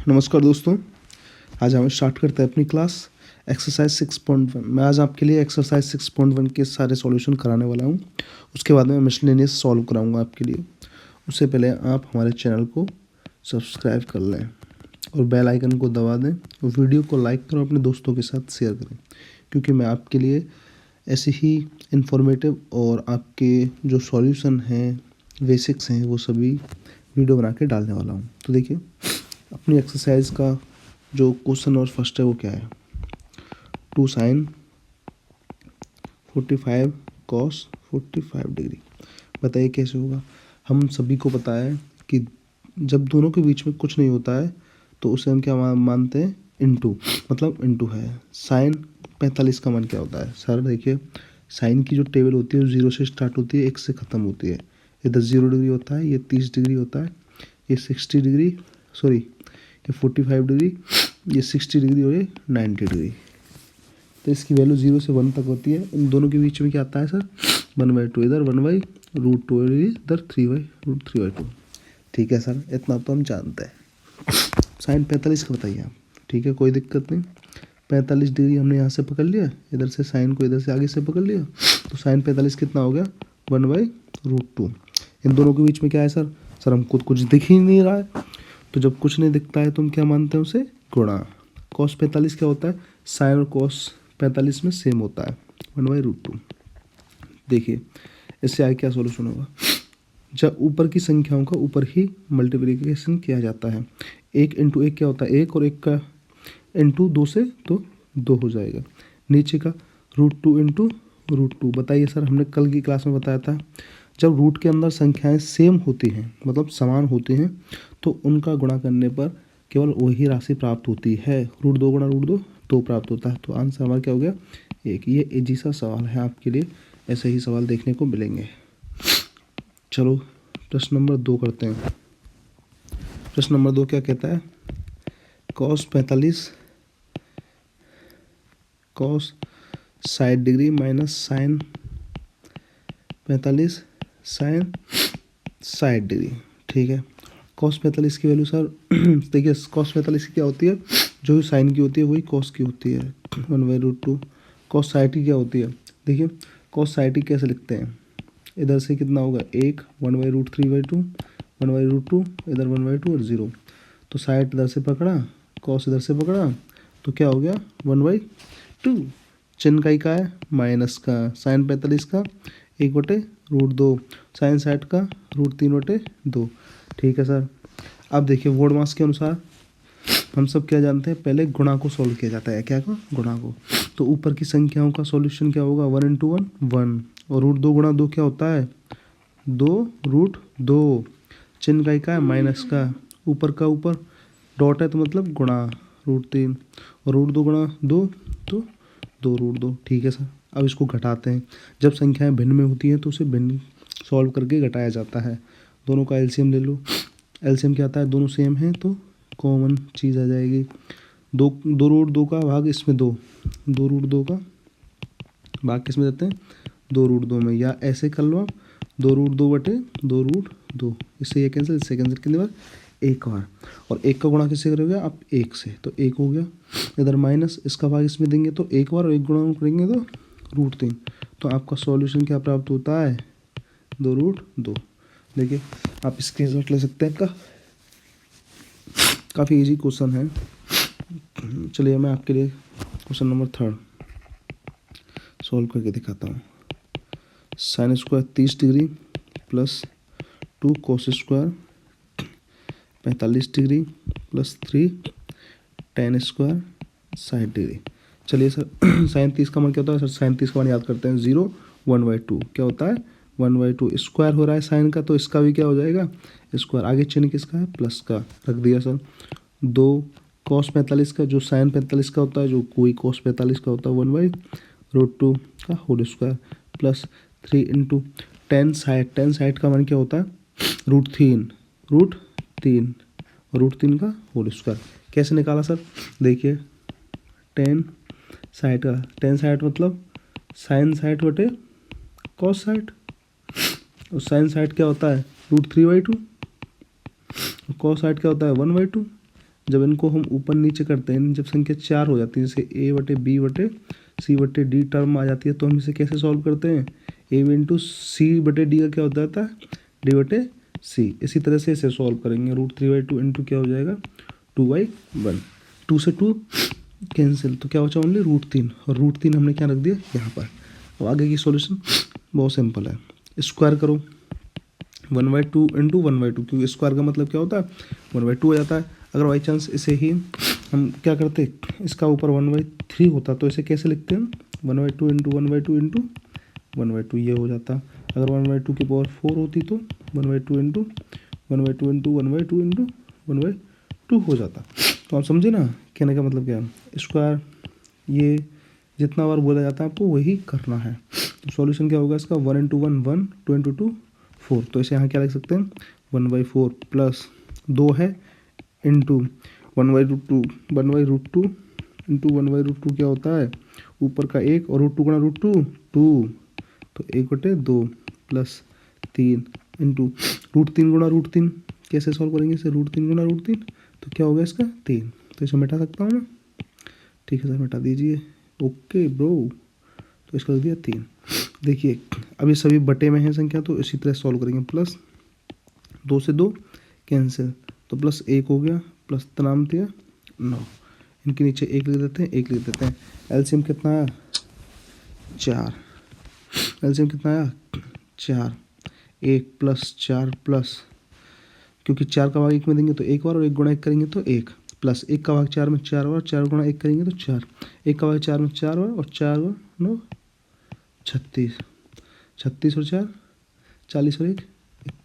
नमस्कार दोस्तों, आज हम स्टार्ट करते हैं अपनी क्लास एक्सरसाइज 6.1। मैं आज आपके लिए एक्सरसाइज 6.1 के सारे सॉल्यूशन कराने वाला हूं। उसके बाद में मिसलेनियस सॉल्व कराऊंगा आपके लिए। उससे पहले आप हमारे चैनल को सब्सक्राइब कर लें और बेल आइकन को दबा दें और वीडियो को लाइक करें, अपने दोस्तों के साथ शेयर करें, क्योंकि मैं आपके लिए ऐसे ही इन्फॉर्मेटिव और आपके जो सॉल्यूशन हैं, बेसिक्स हैं, वो सभी वीडियो बना के डालने वाला हूँ। तो देखिए, अपनी एक्सरसाइज का जो क्वेश्चन और फर्स्ट है वो क्या है, 2 sin 45 cos 45 डिग्री। बताइए कैसे होगा। हम सभी को पता है कि जब दोनों के बीच में कुछ नहीं होता है तो उसे हम क्या मानते हैं, इनटू, मतलब इनटू है। साइन 45 का मान क्या होता है सर? देखिए, साइन की जो टेबल होती है वो 0 से स्टार्ट होती है, 1 से ख़त्म होती है। इधर 0 डिग्री होता है, ये 30 डिग्री होता है, ये 60 डिग्री, सॉरी ये 45 डिग्री, ये 60 डिग्री और ये 90 डिग्री। तो इसकी वैल्यू 0 से 1 तक होती है। इन दोनों के बीच में क्या आता है सर? 1/2, इधर 1/√2 और इधर 3/√3/2। ठीक है सर, इतना तो हम जानते हैं। साइन 45 का बताइए आप। ठीक है, कोई दिक्कत नहीं। 45 डिग्री हमने यहाँ से पकड़ लिया, इधर से साइन को इधर से आगे से पकड़ लिया, तो साइन 45 कितना हो गया? 1/√2। इन दोनों के बीच में क्या है सर? सर हमको कुछ दिख ही नहीं रहा है, तो जब कुछ नहीं दिखता है तो हम क्या मानते हैं उसे? गुणा। cos 45 क्या होता है? साइन और cos 45 में सेम होता है, 1/√2। देखिए, इससे आगे क्या सॉल्यूशन होगा? जब ऊपर की संख्याओं का ऊपर ही मल्टीप्लिकेशन किया जाता है, 1 × 1 क्या होता है? 1, और 1 का इंटू 2 से तो 2 हो जाएगा। नीचे का √2 × √2। बताइए सर, हमने कल की क्लास में बताया था, जब रूट के अंदर संख्याएं सेम होती हैं, मतलब समान होती हैं, तो उनका गुणा करने पर केवल वही राशि प्राप्त होती है। √2 × √2 2 प्राप्त होता है। तो आंसर हमारा क्या हो गया? 1। ये इजी सा सवाल है आपके लिए, ऐसे ही सवाल देखने को मिलेंगे। चलो प्रश्न नंबर 2 करते हैं। प्रश्न नंबर 2 क्या कहता है? cos 45 cos 60 degree minus sine 45 sine 60 degree. ठीक है, cos 45 की वैल्यू सर देखिए, cos 45 की क्या होती है? जो साइन की होती है वही cos की होती है, 1/√2। cos 60 क्या होती है? देखिए, cos 60 कैसे लिखते हैं? इधर से कितना होगा? 1, 1/√3/2, 1/√2, इधर 1/2 और 0। तो 60 इधर से पकड़ा, cos इधर से पकड़ा, तो क्या हो गया? 1/2। चिन्ह का ही का है? माइनस का। साइन 45 का 1/√2, साइन 60 का √3/2। ठीक है सर। अब देखिए, वोड मास के अनुसार हम सब क्या जानते हैं? पहले गुणा को सॉल्व किया जाता है। क्या को? गुणा को। तो ऊपर की संख्याओं का सॉल्यूशन क्या होगा? 1 × 1 1, और √2 × 2 क्या होता है? 2√2। चिन्ह का ही का है? माइनस का। ऊपर का ऊपर डॉट है तो मतलब गुणा, √3, और √2 × 2 तो 2√2। ठीक है सर। अब इसको घटाते हैं। जब संख्याएं भिन्न में होती हैं तो उसे भिन्न सॉल्व करके घटाया जाता है। दोनों का एलसीएम ले लो। एलसीएम क्या आता है? दोनों सेम हैं तो कॉमन चीज़ आ जाएगी। 2√2 का भाग इसमें 2, 2√2 का भाग किस में देते हैं? 2√2 में। या ऐसे कर लो आप, 2√2/2√2। इससे ये कैंसिल, इससे कैंसिल, कितनी बार? एक बार। और 1 का गुणा किससे करोगे आप? 1 से, तो 1 हो गया। इधर माइनस, इसका भाग इसमें देंगे तो 1 बार, और 1 गुणा करेंगे तो √3। तो आपका सॉल्यूशन क्या प्राप्त होता है? 2√2। देखिए, आप स्क्रीनशॉट ले सकते हैं इसका। काफ़ी इजी क्वेश्चन है। चलिए मैं आपके लिए क्वेश्चन नंबर 3 सॉल्व करके दिखाता हूँ। Sine square 30 degree plus 2 cos square 45 degree plus 3 tan square 60 degree. चलिए सर, साइन 30 का मान क्या होता है सर? साइन 30 का मान याद करते हैं, 0 1/2। क्या होता है? 1/2। स्क्वायर हो रहा है साइन का, तो इसका भी क्या हो जाएगा? स्क्वायर। आगे चिन्ह किसका है? प्लस का रख दिया सर। 2 cos 45 का, जो साइन 45 का होता है, जो कोई cos 45 का होता है, 1/√2 का whole square, plus 3 × tan 60। tan 60 का मान क्या होता है? √3, और √3 का होल स्क्वायर। कैसे निकाला सर? देखिए, tan 60 का, tan 60 मतलब साइन 60/cos 60, और साइन 60 क्या होता है? √3/2, और cos 60 क्या होता है? 1/2। जब इनको हम ऊपर नीचे करते हैं, जब संख्या 4 हो जाती है, जैसे a/b/c/d टर्म आ जाती है, तो हम इसे कैसे सॉल्व करते हैं, a/c/d का क्या हो जाता है, d/c। इसी तरह से इसे सॉल्व करेंगे, √3/2 इंटू क्या हो जाएगा 2/1, 2 से 2 कैंसिल, तो क्या बचा ओनली √3, और √3 हमने क्या रख दिया यहाँ पर। अब आगे की सॉल्यूशन बहुत सिंपल है, स्क्वायर करो 1/2 इंटू 1/2, क्योंकि स्क्वायर का मतलब क्या होता है 1/2 हो जाता है। अगर बाई चांस इसे ही हम क्या करते, इसका ऊपर 1/3 होता, तो इसे कैसे लिखते हैं 1/2 इंटू 1/2 इंटू 1/2, ये हो जाता। अगर 1/2 की पावर 4 होती तो 1/2 इंटू 1/2 इंटू 1/2 इंटू 1/2 हो जाता। तो आप समझे ना कहने का मतलब क्या है, स्क्वायर ये जितना बार बोला जाता है आपको वही करना है। तो सॉल्यूशन क्या होगा इसका, 1 इंटू 1 1, 2 इंटू 2 4, तो इसे यहाँ क्या लिख सकते हैं 1/4 प्लस 2 है इंटू 1/2 1/2 इंटू 1/2 क्या होता है ऊपर का 1 और √2 गुणा √2 2, तो 1/2 प्लस 3 इंटू √3 गुणा √3, कैसे सॉल्व करेंगे इसे, √3 गुणा √3, तो क्या होगा इसका 3, तो इसे मिटा सकता हूँ मैं, ठीक है सर मिटा दीजिए, ओके ब्रो, तो इसका लिख दिया 3। देखिए अब ये सभी बटे में है संख्या, तो इसी तरह सॉल्व करेंगे, प्लस 2 से 2 कैंसिल, तो प्लस 1 हो गया, प्लस तनाम दिया 9, इनके नीचे 1 लिख देते हैं, 1 लिख देते हैं। एलसीएम कितना आया 4, एलसीएम कितना आया 4, 1 प्लस 4 प्लस, क्योंकि 4 का भाग 1 में देंगे तो 1 बार, और 1 गुणा 1 करेंगे तो 1, प्लस 1 का भाग 4 में 4 बार, 4 गुणा 1 करेंगे तो 4, 1 का भाग 4 में 4 बार, और 4 बार 9 36, 36 और 4 40 और 1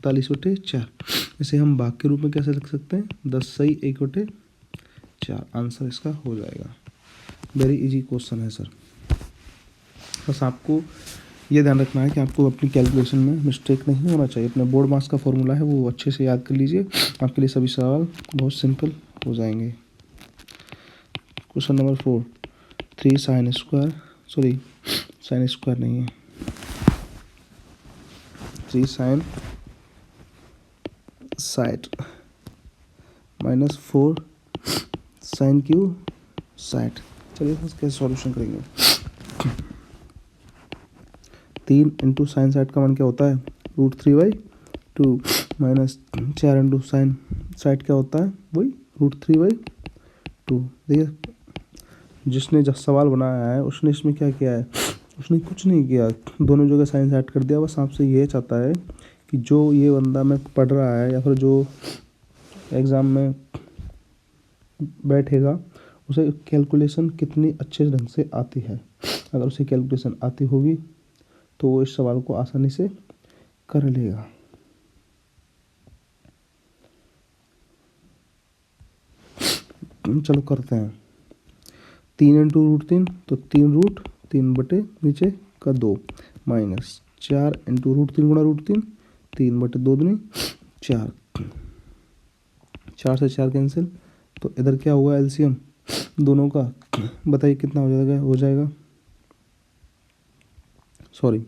41/4, इसे हम भाग के रूप में कैसे लिख सकते हैं 10 सही 1/4, आंसर इसका हो जाएगा। वेरी इजी क्वेश्चन है सर, बस आपको ये ध्यान रखना है कि आपको अपनी कैलकुलेशन में मिस्टेक नहीं होना चाहिए। अपने बोर्ड मार्क्स का फॉर्मूला है वो अच्छे से याद कर लीजिए, आपके लिए सभी सवाल बहुत सिंपल हो जाएंगे। Question number 4, 3 sin square, sorry sine square नहीं है, 3 sin side minus 4 sin cube side. चलिए कैसे सॉल्यूशन करेंगे, 3 इंटू साइन साइड का मान क्या होता है √3/2, माइनस 4 इंटू साइन साइड क्या होता है वही √3/2। देखिए जिसने जब सवाल बनाया है उसने इसमें क्या किया है, उसने कुछ नहीं किया, दोनों जगह साइन साइड कर दिया, बस आपसे ये चाहता है कि जो ये बंदा में पढ़ रहा है या फिर जो एग्ज़ाम में बैठेगा उसे कैलकुलेशन कितनी अच्छे ढंग से आती है। अगर उसे कैलकुलेशन आती होगी तो वो इस सवाल को आसानी से कर लेगा। चलो करते हैं, 3 इंटू √3, तो 3 नीचे का 2, माइनस 4 इंटू √3 गुणा √3, 3/2 दूनी 4, 4 से 4 कैंसिल, तो इधर क्या हुआ एलसीएम दोनों का, बताइए कितना हो जाएगा सॉरी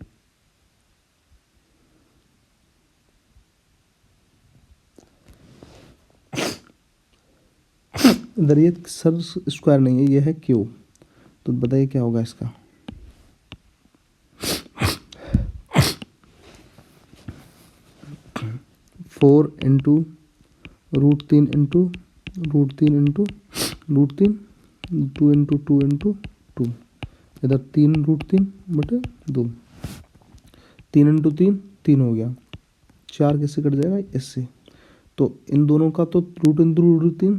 इधर ये सर स्क्वायर नहीं है, ये है क्यू, तो बताइए क्या होगा इसका, four into √3 into √3 into √3, 2 into 2 into 2, इधर 3√3/2, 3 इंटू 3 3 हो गया, 4 कैसे कट जाएगा इससे, तो इन दोनों का तो रूट इंटू √3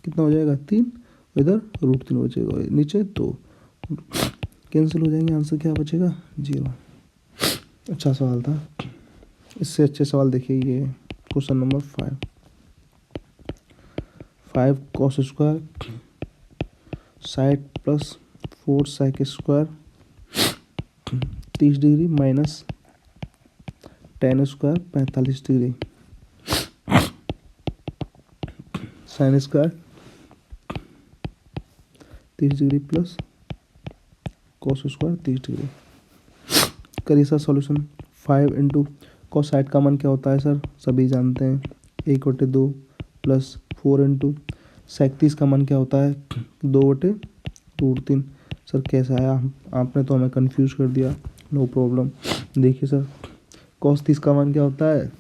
कितना हो जाएगा 3, इधर √3 बचेगा, नीचे 2 कैंसिल हो जाएंगे, आंसर क्या बचेगा 0। अच्छा सवाल था, इससे अच्छे सवाल देखिए ये question number 5 cos square side plus 4 sec square 30 degree minus tan square 45 degree, sine square 30 degree plus cos square 30 degree. करिए सर सॉल्यूशन, 5 इंटू कॉस का मान क्या होता है सर, सभी जानते हैं 1/2 प्लस 4 इंटू सेक 30 का मान क्या होता है 2/√3। सर कैसा आया, आपने तो हमें कंफ्यूज कर दिया। No problem. देखिए सर कॉस 30 का मान क्या होता है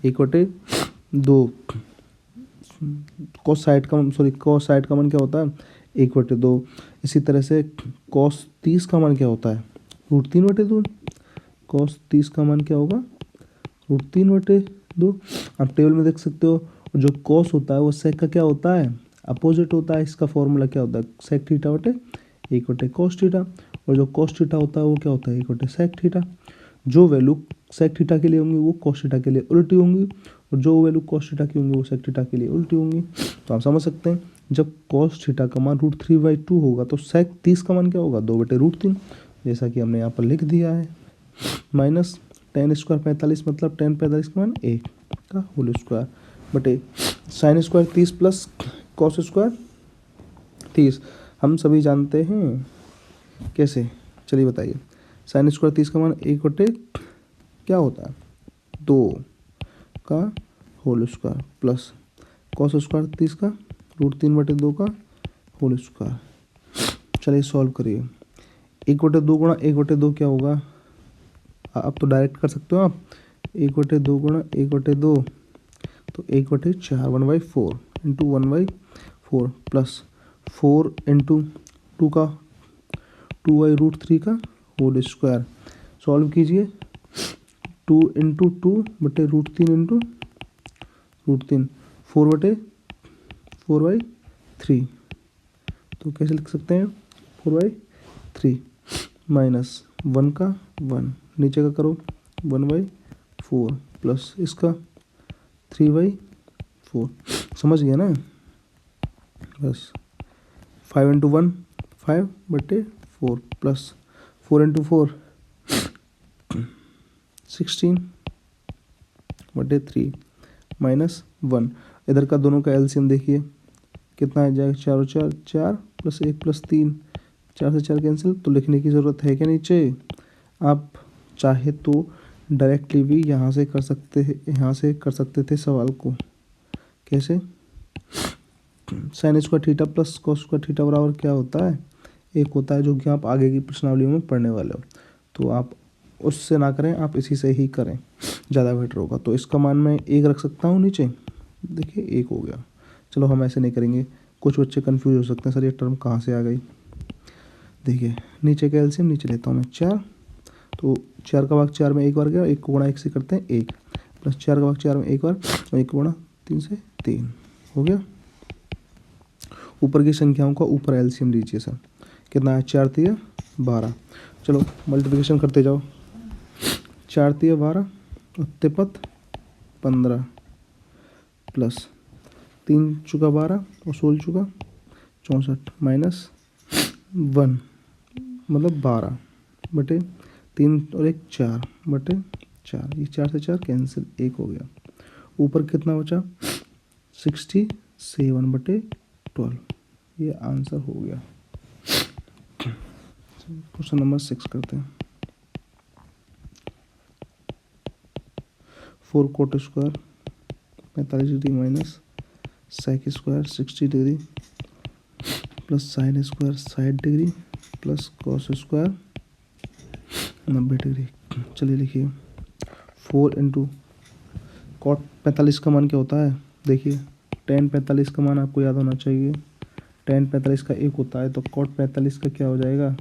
1/2। कॉस साइड का मान क्या होता है 1/2। इसी तरह से कॉस 30 का मान क्या होता है √3/2। कॉस 30 का मान क्या होगा √3/2। आप टेबल में देख सकते हो। और जो कॉस होता है वो सेक का क्या होता है अपोजिट होता है। इसका फॉर्मूला क्या होता है सेक थीटा बटे 1/cos थीटा। और जो cos थीटा होता है वो क्या होता है 1/sec थीटा। जो वैल्यू सेक थीटा के लिए होंगी वो cos थीटा के लिए उल्टी होंगी, और जो वैल्यू cos थीटा की होंगी वो सेक थीटा के लिए उल्टी होंगी। तो आप समझ सकते हैं जब cos थीटा का मान √3/2 होगा तो सेक 30 का मान क्या होगा 2/√3, जैसा कि हमने यहाँ पर लिख दिया है। माइनस tan स्क्वायर 45 मतलब tan 45 का मान 1 का होल स्क्वायर बटे sin square 30 plus cos square 30। हम सभी जानते हैं कैसे, चलिए बताइए। sin स्क्वायर 30 का मान 1 क्या होता है 2 का whole square plus cos square 30 का √3/2 का होल स्क्वायर। चलिए सॉल्व करिए। 1/2 गुणा 1/2 क्या होगा, आप तो डायरेक्ट कर सकते हो। आप 1/2 गुणा 1/2 तो 1/4 1/4 इंटू 1/4 प्लस 4 इंटू 2 का 2/√3 का होल स्क्वायर। सॉल्व कीजिए 2 इंटू 2/√3 इंटू √3 4/3। तो कैसे लिख सकते हैं 4/3 माइनस 1 का 1 नीचे का करो 1/4 प्लस इसका 3/4। समझ गया ना। बस 5 इंटू 1 5/4 प्लस 4 इंटू 4 16/3 माइनस 1। इधर का दोनों का एलसीएम देखिए कितना आ जाएगा 4 और 4 4 प्लस 1 प्लस 3 4 से 4 कैंसिल। तो लिखने की ज़रूरत है क्या नीचे। आप चाहे तो डायरेक्टली भी यहाँ से कर सकते थे सवाल को। कैसे sin square theta plus cos square theta बराबर क्या होता है एक होता है, जो कि आप आगे की प्रश्नावलियों में पढ़ने वाले हो। तो आप उससे ना करें, आप इसी से ही करें, ज़्यादा बेटर होगा। तो इसका मान मैं 1 रख सकता हूँ नीचे, देखिए 1 हो गया। चलो हम ऐसे नहीं करेंगे, कुछ बच्चे कंफ्यूज हो सकते हैं सर ये टर्म कहाँ से आ गई। देखिए नीचे का एलसीएम नीचे लेता हूँ मैं 4, तो 4 का भाग 4 में 1 बार गया, 1 को गुणा 1 से करते हैं 1 प्लस 4 का भाग 4 में 1 बार और 1 को गुणा 3 से 3 हो गया। ऊपर की संख्याओं का ऊपर एलसीएम लीजिए सर, कितना है 4 3 12। चलो मल्टीप्लिकेशन करते जाओ 4 3 12 और तिपत 15 प्लस 3 चुका 12 और 16 चुका 64 माइनस 1 मतलब 12 बटे 3 और 1 4 बटे 4। ये 4 से 4 कैंसिल 1 हो गया। ऊपर कितना बचा 67/12। ये आंसर हो गया। क्वेश्चन नंबर 6 करते हैं। 4 cot square 45 degree minus sec square 60 degree plus sine square 60 degree plus cos square 90 degree. चलिए लिखिए 4 इंटू कॉट 45 का मान क्या होता है, देखिए tan 45 का मान आपको याद होना चाहिए। tan 45 का 1 होता है, तो कॉट 45 का क्या हो जाएगा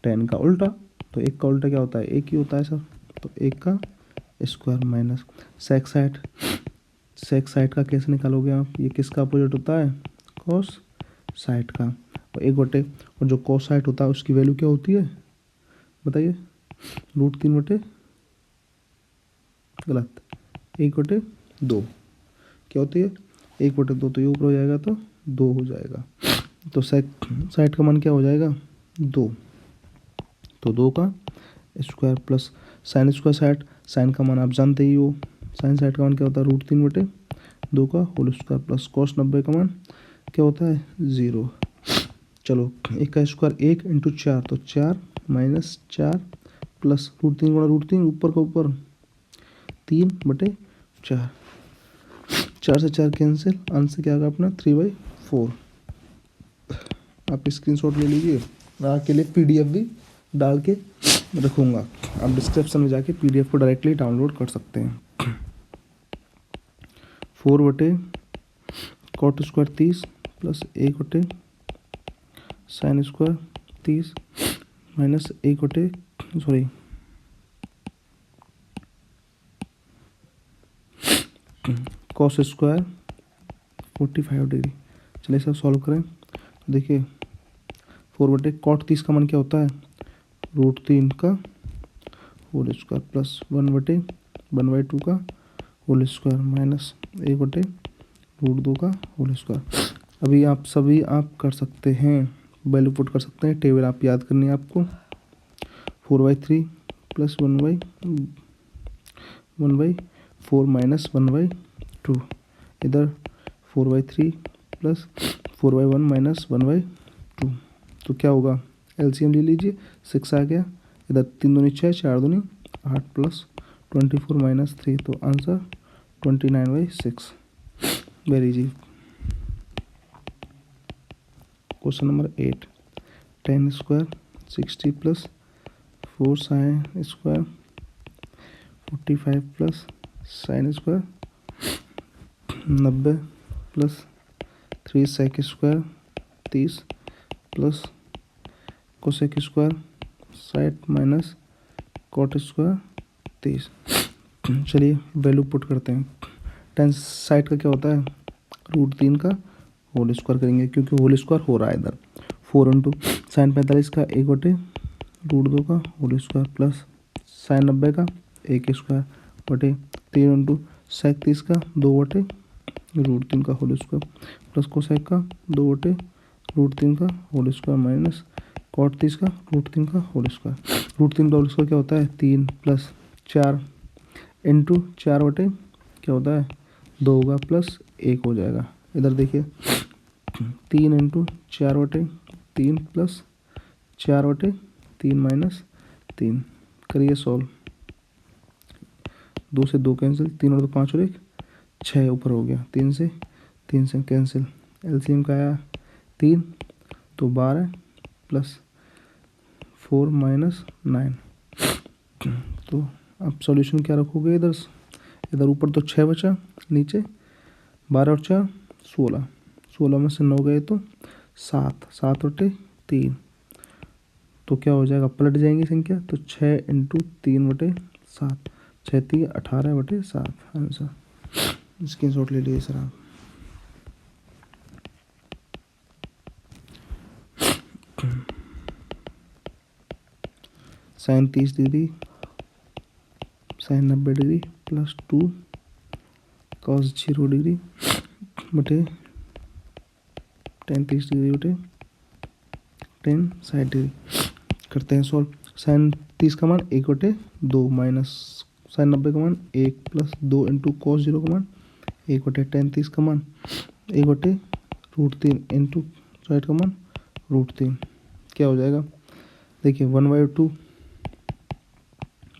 tan का उल्टा। तो 1 का उल्टा क्या होता है 1 ही होता है सर, तो 1 का स्क्वायर माइनस सेक साइड का कैसे निकालोगे आप, ये किसका अपोजिट होता है कॉस साइड का। और 1/, और जो कॉस साइड होता है उसकी वैल्यू क्या होती है बताइए √3/, गलत 1/2 क्या होती है 1/2। तो ये ऊपर हो जाएगा तो 2 हो जाएगा। तो साइड का मान क्या हो जाएगा 2, तो 2 का square plus sine square sine का मान आप जानते ही हो। साइन साइड का मान क्या होता है √3/2 का होल स्क्वायर प्लस कॉस 90 का मान क्या होता है 0। चलो 1 का स्क्वायर 1 इंटू 4 तो 4 माइनस 4 प्लस √3 गुणा √3 ऊपर का ऊपर 3/4। 4 से 4 कैंसिल, आंसर क्या आएगा अपना 3/4। आप स्क्रीनशॉट ले लीजिए, मैं आपके लिए PDF भी डाल के रखूँगा, आप डिस्क्रिप्शन में जाके PDF को डायरेक्टली डाउनलोड कर सकते हैं। 4/cot² 30 plus 1/sin² 30 minus 1/cos² 45 degree. चलिए सब सॉल्व करें। देखिए 4/cot 30 का मान क्या होता है, √3 का होल स्क्वायर प्लस 1/1/2 का होल स्क्वायर माइनस 1/√2 का होल स्क्वायर। अभी आप सभी आप कर सकते हैं, वैल्यू पुट कर सकते हैं, टेबल आप याद करनी है आपको। 4/3 प्लस 1/4 माइनस 1/2, इधर 4/3 प्लस 4/1 माइनस 1/2, तो क्या होगा, LCM ले लीजिए, 6 आ गया, इधर 3 दूनी 6, 4 दूनी 8 प्लस 24 माइनस 3, तो answer 29/6। Very easy. Question number 8, tan² 60 plus 4sin² 45 plus sin² 90 plus 3sec² 30 plus cosec² 60 minus cot² 30। चलिए वैल्यू पुट करते हैं। tan साइड का क्या होता है, √3 का होल स्क्वायर करेंगे, क्योंकि होल स्क्वायर हो रहा है इधर। 4 इंटू sin 45 का 1/√2 का होल स्क्वायर प्लस sin 90 का 1² 3 इंटू sec 30 का 2/√3 का होल स्क्वायर प्लस कोसेक का 2/√3 का होल स्क्वायर माइनस cot 30 का √3 का होल स्क्वायर। √3 का होल स्क्वायर क्या होता है, 3 प्लस 4 इंटू 4 क्या होता है 2 होगा प्लस 1 हो जाएगा। इधर देखिए 3 इंटू 4/3 प्लस 4/3 माइनस 3, करिए सॉल्व। 2 से 2 कैंसिल, 3 और 2 5 और 1 6 ऊपर हो गया, 3 से कैंसिल, LCM का आया 3 तो 12 प्लस 4 माइनस 9। तो अब सॉल्यूशन क्या रखोगे, इधर ऊपर तो 6 बचा, नीचे 12 और 4 16, 16 में से 9 गए तो 7/3, तो क्या हो जाएगा, पलट जाएंगी संख्या, तो 6 इंटू 3/7, 6 3 18/7 आंसर। स्क्रीनशॉट ले लीजिए सर आप। sin 30 degree sin 90 degree plus 2 cos 0 degree बटे tan 30 डिग्री बटे tan 60 डिग्री। करते हैं सॉल्व। sin 30 का मान 1/2 माइनस sin 90 का मान 1 प्लस 2 इंटू cos 0 का मान 1/tan 30 का मान 1/√3 इंटू साइड का मान √3, क्या हो जाएगा, देखिए 1/2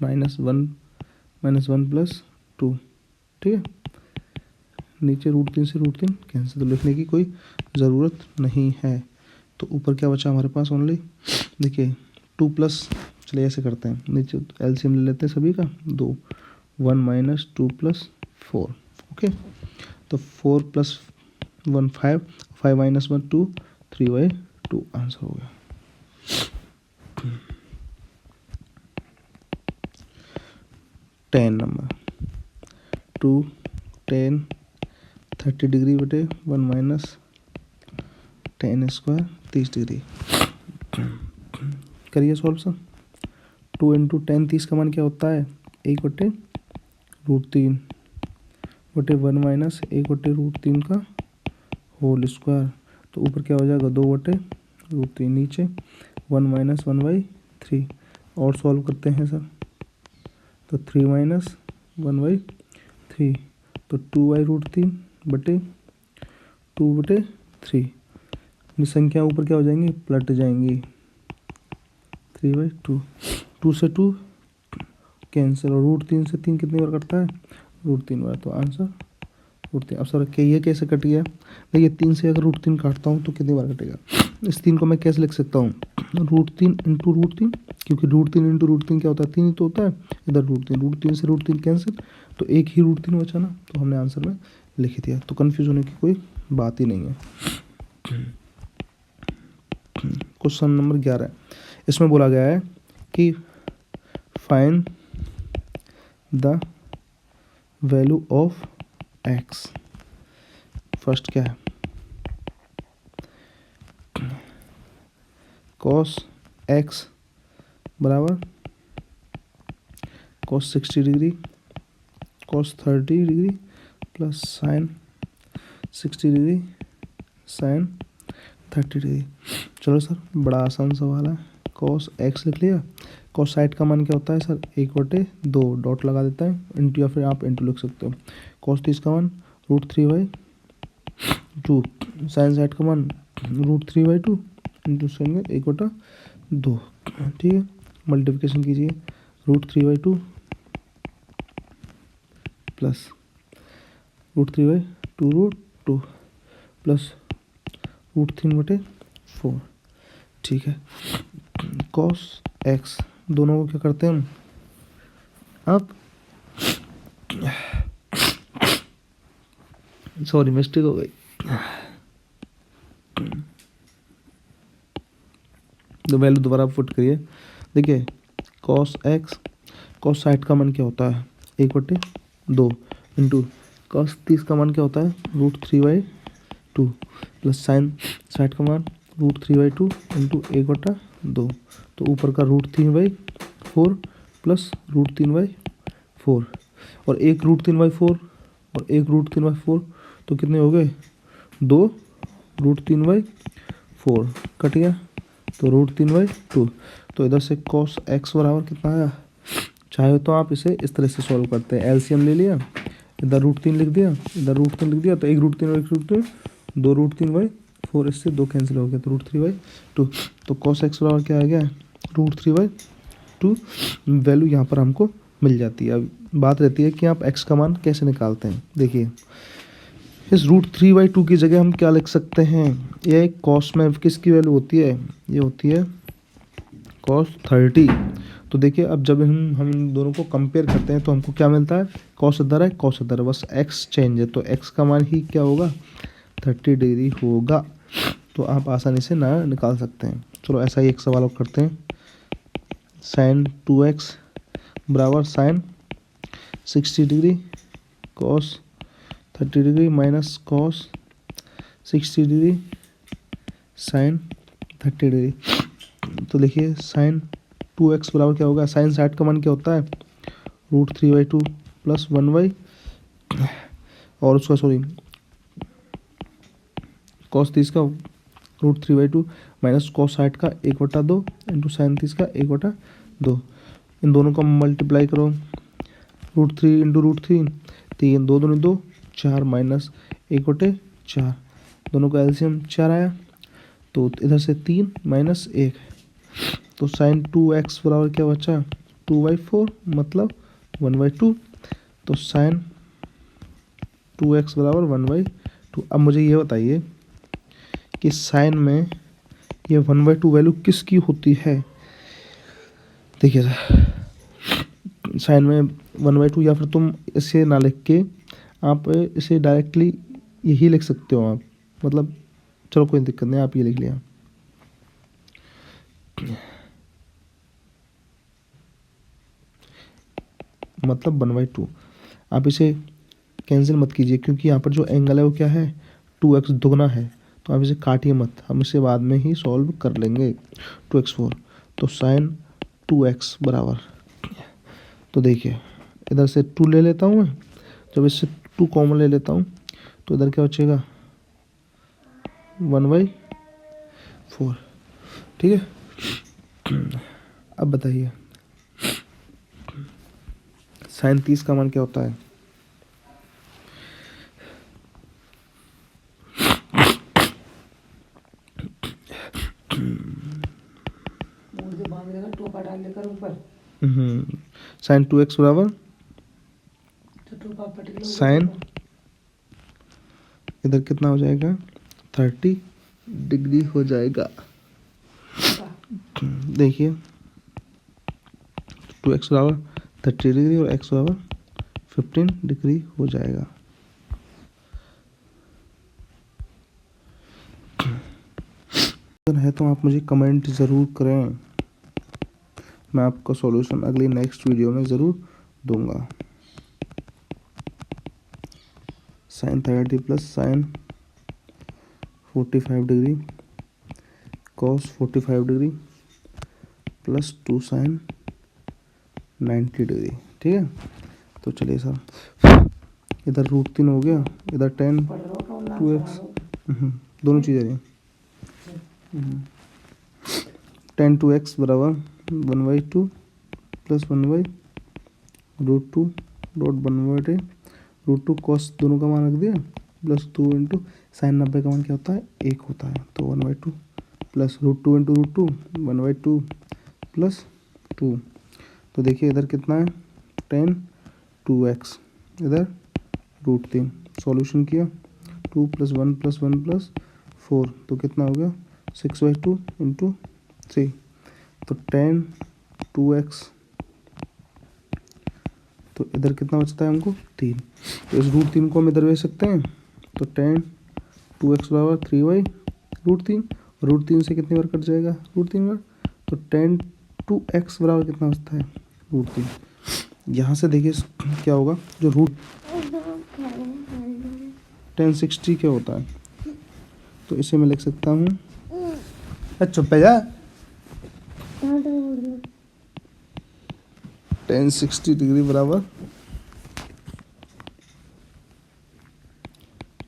-1 प्लस 2, ठीक है, नीचे √3 से √3 कैंसिल, तो लिखने की कोई ज़रूरत नहीं है। तो ऊपर क्या बचा हमारे पास, ओनली देखिए 2 प्लस, चलिए ऐसे करते हैं, नीचे LCM ले लेते हैं सभी का, 2 1 माइनस 2 प्लस 4, ओके, तो 4 प्लस 1 5, 5 माइनस 1 2, 3/2 आंसर हो गया। tan नंबर 2 tan 30 डिग्री बटे 1 माइनस tan² 30 डिग्री। करिए सॉल्व सर। 2 इंटू tan 30 का मान क्या होता है, 1/√3 बटे 1 माइनस 1/√3 का होल स्क्वायर, तो ऊपर क्या हो जाएगा 2/√3, नीचे 1 माइनस 1/3, और सॉल्व करते हैं सर, तो 3 माइनस 1/3, तो 2/√3 बटे 2/3, संख्या ऊपर क्या हो जाएंगी, पलट जाएंगी, 3/2, 2 से 2 कैंसिल, और √3 से 3 कितनी बार कटता है, √3 बार, तो आंसर √3। अब सर के ये कैसे कट गया? देखिए 3 से अगर √3 काटता हूँ तो कितनी बार कटेगा? इस 3 को मैं कैसे लिख सकता हूँ? √3 इंटू √3, क्योंकि √3 इंटू √3 क्या होता है? 3 ही तो होता है। इधर √3 से √3 कैंसिल, तो एक ही √3 बचा ना, तो हमने आंसर में लिख दिया। तो कन्फ्यूज होने की कोई बात ही नहीं है। क्वेश्चन नंबर 11, इसमें बोला गया है कि find the value of x। First क्या है? cos x बराबर cos 60 degree cos 30 degree plus sign 60 degree sine 30 degree. चलो सर, बड़ा आसान सवाल है। cos x लिख लिया। cos साइड का मान क्या होता है सर? 1/2, डॉट लगा देता है, इंटू, या फिर आप इंटू लिख सकते हो। cos 30 का मान √3/2, साइन साइड का मान √3/2 इंटू साइन 1/2। ठीक है, मल्टीप्लिकेशन कीजिए। √3/2 प्लस √3/2 प्लस √3/4। ठीक है, cos x दोनों को क्या करते हैं हम? अब सॉरी, मिस्टेक हो गई। तो वैल्यू दोबारा पुट करिए। देखिए cos x, cos साइड का मान क्या होता है? 1/2 इंटू cos 30 का मान क्या होता है? √3/2 प्लस साइन साइड का मान √3/2 इंटू 1/2। तो ऊपर का √3/4 प्लस √3/4, और एक √3/4 और एक √3/4, तो कितने हो गए? 2 √3/4 कट गया, तो √3/2। तो इधर से cos x बराबर कितना आया? चाहे तो आप इसे इस तरह से सॉल्व करते हैं, एलसीएम ले लिया, इधर √3 लिख दिया, इधर √3 लिख दिया, तो एक √3 और एक √3, 2 √3/4, इससे 2 कैंसिल हो गया, तो √3/2। तो cos x बराबर क्या आ गया? √3/2। वैल्यू यहाँ पर हमको मिल जाती है। अब बात रहती है कि आप x का मान कैसे निकालते हैं। देखिए इस √3/2 की जगह हम क्या लिख सकते हैं? यह एक cos में किसकी वैल्यू होती है? ये होती है cos 30। तो देखिए अब जब हम इन दोनों को कंपेयर करते हैं तो हमको क्या मिलता है? cos इधर है, cos इधर है, बस x चेंज है, तो x का मान ही क्या होगा? 30 डिग्री होगा। तो आप आसानी से ना निकाल सकते हैं। चलो ऐसा ही एक सवाल और करते हैं। sin 2x बराबर sine 60 degree cos 30 degree minus cos 60 degree sine 30 degree. तो देखिए साइन 2x बराबर क्या होगा? साइन साइड का मान क्या होता है? √3/2 प्लस 1/, और उसका सॉरी cos 30 का √3/2 माइनस cos साइड का 1/2 इंटू साइन 30 का 1/2। इन दोनों का मल्टीप्लाई करो, √3 इंटू √3, 3 2 दूनी 2, 4 माइनस 1/4, दोनों का एलसीएम 4 आया, तो इधर से 3 माइनस 1, तो साइन 2x बराबर क्या बचा? 2/4 मतलब 1/2। तो साइन 2x बराबर 1/2। अब मुझे ये बताइए कि साइन में ये 1/2 वैल्यू किसकी होती है? देखिए सर, साइन में 1/2, या फिर तुम इसे ना लिख के आप इसे डायरेक्टली यही लिख सकते हो आप, मतलब चलो कोई दिक्कत नहीं, आप ये लिख लिया। मतलब 1/2। आप इसे कैंसिल मत कीजिए, क्योंकि यहाँ पर जो एंगल है वो क्या है? 2x दुगना है, तो आप इसे काटिए मत, हम इसे बाद में ही सॉल्व कर लेंगे। 2x4, तो साइन 2x बराबर, तो देखिए इधर से 2 ले लेता हूँ मैं, जब इससे 2 कॉमन ले लेता हूँ तो इधर क्या बचेगा? 1/4। ठीक है, अब बताइए साइन 30 का मान क्या होता है? साइन 2x बराबर साइन इधर कितना हो जाएगा 30 डिग्री हो जाएगा। देखिए 2x बराबर 30 डिग्री और x बराबर 15 डिग्री हो जाएगा। अगर है तो आप मुझे कमेंट ज़रूर करें, मैं आपका सॉल्यूशन अगली नेक्स्ट वीडियो में ज़रूर दूंगा। sin 30 plus sin 45 degree cos 45 degree plus 2 sin 90 degree. ठीक है, तो चलिए सर, इधर √3 हो गया, इधर 10 2x, दोनों चीज़ें 10 2x बराबर 1/2 प्लस 1/√2 डॉट 1/√2 cos दोनों का मान रख दिया प्लस 2 इंटू साइन 90 का मान क्या होता है 1 होता है, तो 1/2 प्लस √2 इंटू √2 1/2 प्लस 2। तो देखिए इधर कितना है 10 2x, इधर √3, सॉल्यूशन किया 2 + 1 + 1 + 4, तो कितना हो गया 6/2 इंटू 3, तो 10 2x, तो इधर कितना बचता है हमको 3, तो इस √3 को हम इधर भेज सकते हैं, तो 10 2x बराबर 3/√3, √3 से कितनी बार कट जाएगा √3 बार, तो 10 2x बराबर कितना बचता है √3। यहाँ से देखिए क्या होगा, जो रूट 1060 क्या होता है, तो इसे मैं लिख सकता हूँ, चुप जा, 1060 डिग्री बराबर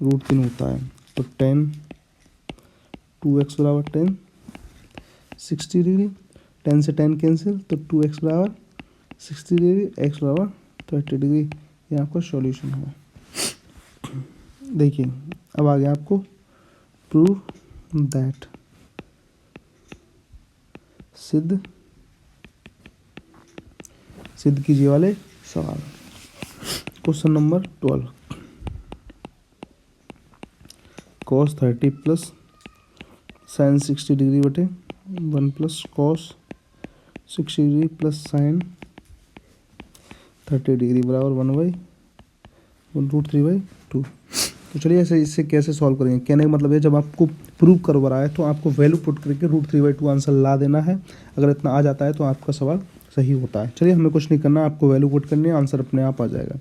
√3 होता है, तो 10 2x बराबर 10 60 डिग्री, 10 से 10 कैंसिल, तो 2x बराबर 60 डिग्री, x बराबर 30 डिग्री। ये आपका सॉल्यूशन है। देखिए अब आ गया आपको प्रूव दैट, सिद्ध कीजिए वाले सवाल। Question number 12, cos 30 plus sin 60 degree बटे 1 plus cos 60 degree plus sin 30 degree बराबर 1/√3/2। तो चलिए ऐसे इससे कैसे सॉल्व करेंगे, कहने का मतलब है जब आपको प्रूव करवा रहा है तो आपको वैल्यू पुट करके √3/2 आंसर ला देना है। अगर इतना आ जाता है तो आपका सवाल सही होता है। चलिए हमें कुछ नहीं करना, आपको वैल्यू पुट करनी है, आंसर अपने आप आ जाएगा।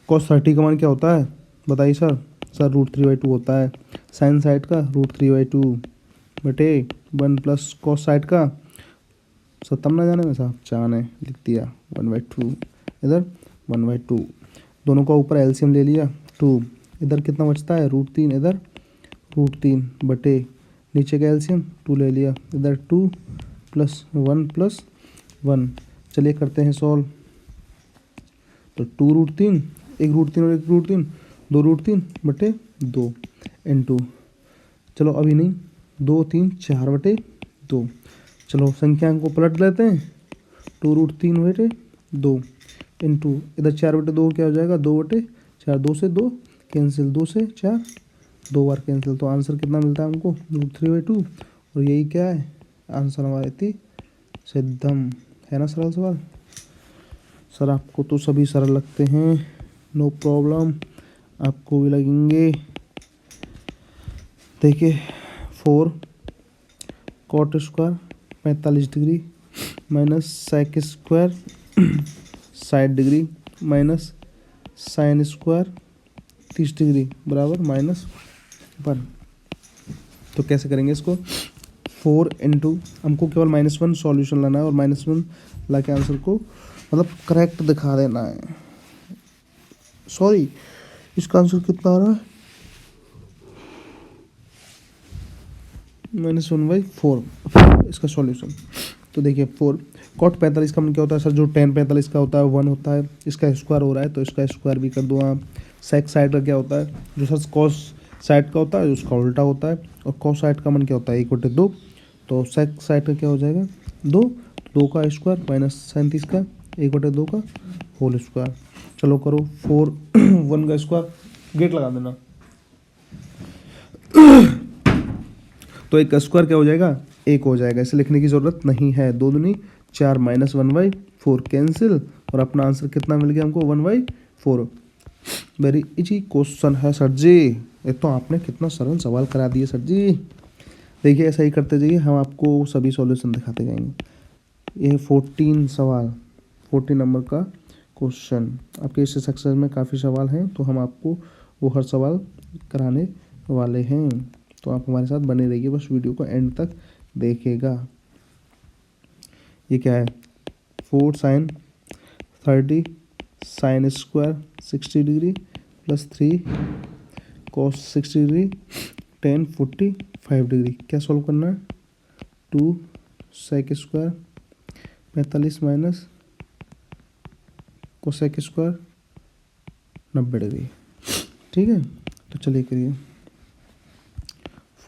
cos 30 का मान क्या होता है बताइए सर, √3/2 होता है, साइन साइड का √3/2 बटे 1 प्लस cos साइड का, सत्तम ना जाने में साहब चाने लिख दिया 1/2, इधर 1/2, दोनों का ऊपर एलसीएम ले लिया 2, इधर कितना बचता है √3, इधर √3 बटे नीचे का एलसीएम 2 ले लिया, इधर 2 + 1 + 1। चलिए करते हैं सॉल्व, तो 2√3, एक √3 और एक √3, 2√3 बटे 2 इंटू, चलो अभी नहीं, 2 3 4 बटे 2, चलो संख्यांक को पलट लेते हैं, 2√3 बटे 2 इंटू, इधर 4 बटे 2 क्या हो जाएगा 2 बटे 4, 2 से 2 कैंसिल, 2 से 4 2 बार कैंसिल, तो आंसर कितना मिलता है हमको √3/2, और यही क्या है आंसर हमारे थी सिद्धम, है ना सरल सवाल। सर आपको तो सभी सरल लगते हैं, नो प्रॉब्लम, आपको भी लगेंगे। देखिए 4 cot square 45 degree minus sec square 60 degree minus sine square 30 degree बराबर -1। तो कैसे करेंगे इसको, 4 इंटू, हमको केवल -1 सॉल्यूशन लाना है और -1 ला के आंसर को मतलब करेक्ट दिखा देना है। सॉरी, इसका आंसर कितना आ रहा है -1/4 इसका सॉल्यूशन। तो देखिए 4 cot 45 का मन क्या होता है सर, जो tan 45 का होता है 1 होता है, इसका स्क्वायर हो रहा है तो इसका स्क्वायर भी कर दो आप। sec साइड का क्या होता है, जो सर cos साइड का होता है उसका उल्टा होता है, और cos साइड का मन क्या होता है 1/2, तो sec साइड का क्या हो जाएगा 2, 2 का स्क्वायर माइनस 37 का 1/2 का होल स्क्वायर। चलो करो 4 1 का स्क्वायर, गेट लगा देना, तो एक का स्क्वायर क्या हो जाएगा, एक हो जाएगा, इसे लिखने की ज़रूरत नहीं है। 2 दूनी 4 माइनस 1/4 कैंसिल, और अपना आंसर कितना मिल गया हमको, 1/4। वेरी इजी क्वेश्चन है सर जी, ये तो आपने कितना सरल सवाल करा दिए सर जी। देखिए ऐसा ही करते जाइए, हम आपको सभी सॉल्यूशन दिखाते जाएंगे। ये 14 सवाल, 14 नंबर का क्वेश्चन आपके इस सेक्शन में काफ़ी सवाल हैं, तो हम आपको वो हर सवाल कराने वाले हैं। तो आप हमारे साथ बने रहिए, बस वीडियो को एंड तक देखिएगा। ये क्या है, 4 sin 30 sin square 60 degree plus 3 cos 60 degree tan 45 degree. क्या सॉल्व करना है, 2 sec square 45 minus cosec square 90 degree. ठीक है, तो चलिए करिए।